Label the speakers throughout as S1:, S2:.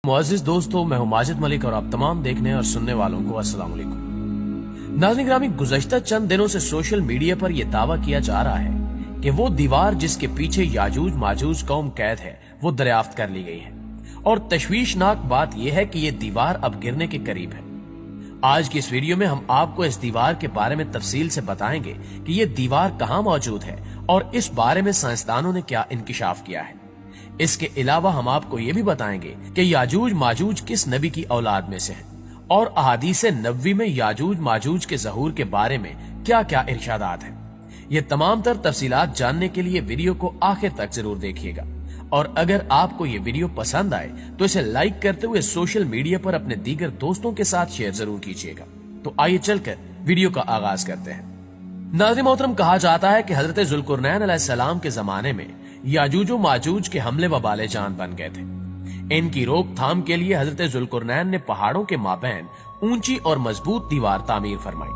S1: मुअज़्ज़िज़ दोस्तों, मैं हूं माजिद मलिक और आप तमाम देखने और सुनने वालों को अस्सलाम वालेकुम। नाज़रीन ग्रामी, गुज़श्ता चंद दिनों से सोशल मीडिया पर यह दावा किया जा रहा है कि वो दीवार जिसके पीछे याजूज माजूज कौम कैद है वो दरियाफ्त कर ली गई है और तशवीशनाक बात यह है कि ये दीवार अब गिरने के करीब है। आज की इस वीडियो में हम आपको इस दीवार के बारे में तफसील से बताएंगे कि ये दीवार कहाँ मौजूद है और इस बारे में साइंसदानों ने क्या इंकिशाफ किया है। इसके अलावा हम आपको ये भी बताएंगे कि याजूज माजूज किस नबी की औलाद में से है और अहादीसे नबवी में याजूज माजूज के ज़हूर के बारे में क्या क्या इरशादात हैं। ये तमाम तर तफसीलात जानने के लिए वीडियो को आखिर तक जरूर देखिएगा और अगर आपको ये वीडियो पसंद आए तो इसे लाइक करते हुए सोशल मीडिया पर अपने दीगर दोस्तों के साथ शेयर जरूर कीजिएगा। तो आइए चलकर वीडियो का आगाज करते हैं। नाज़रीन मोहतरम, कहा जाता है कि हजरत ज़ुल्कुरनैन अलैहिस्सलाम के जमाने में याजूज माजूज के हमले वबाले जान बन गए थे। इनकी रोकथाम के लिए हजरत ज़ुल्कुरनैन ने पहाड़ों के माबैन ऊंची और मजबूत दीवार तामीर फरमाई।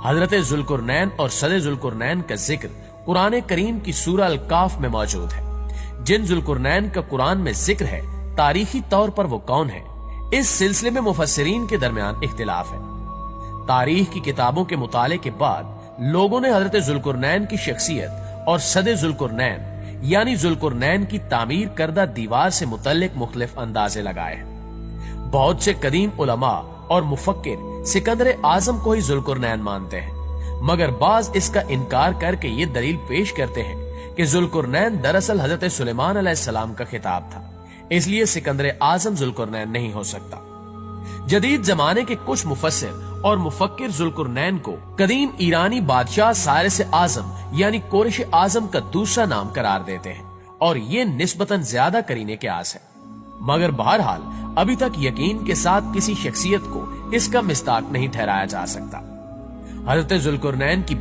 S1: हजरत ज़ुल्कुरनैन और सदे ज़ुल्कुरनैन का जिक्र कुरान करीम की सूरह अल काफ में मौजूद है। जिन ज़ुल्कुरनैन का कुरान में जिक्र है, तारीखी तौर पर वो कौन है, इस सिलसिले में मुफस्सिरीन के दरमियान इख्तिलाफ है। तारीख की किताबों के मुताले के बाद लोगों ने हजरत ज़ुल्कुरनैन की शख्सियत और सदे ज़ुल्कुरनैन यानी ज़ुल्कुरनैन की तामीर करदा दीवार से मुतल्लिक मुख्तलिफ अंदाजे लगाए हैं। बहुत से कदीम उलमा और मुफक्किर सिकंदर आजम को ही ज़ुल्कुरनैन मानते हैं, मगर बाज इसका इनकार करके ये दलील पेश करते हैं कि ज़ुल्कुरनैन दरअसल हजरत सुलेमान अलैहिस्सलाम का खिताब था, इसलिए सिकंदर आजम ज़ुल्कुरनैन नहीं हो सकता। जदीद जमाने के कुछ मुफस्सिर और मुफक्किर ज़ुल्कुरनैन को कदीम ईरानी बादशाह सारिस आजम यानी कोरिश आजम का दूसरा नाम करार देते हैं और ये निस्बतन ज्यादा करीने के आस है। मगर बहरहाल अभी तक यकीन के साथ किसी शख्सियत को इसका मिस्ताक नहीं ठहराया जा सकता। हजरत ज़ुल्कुरनैन की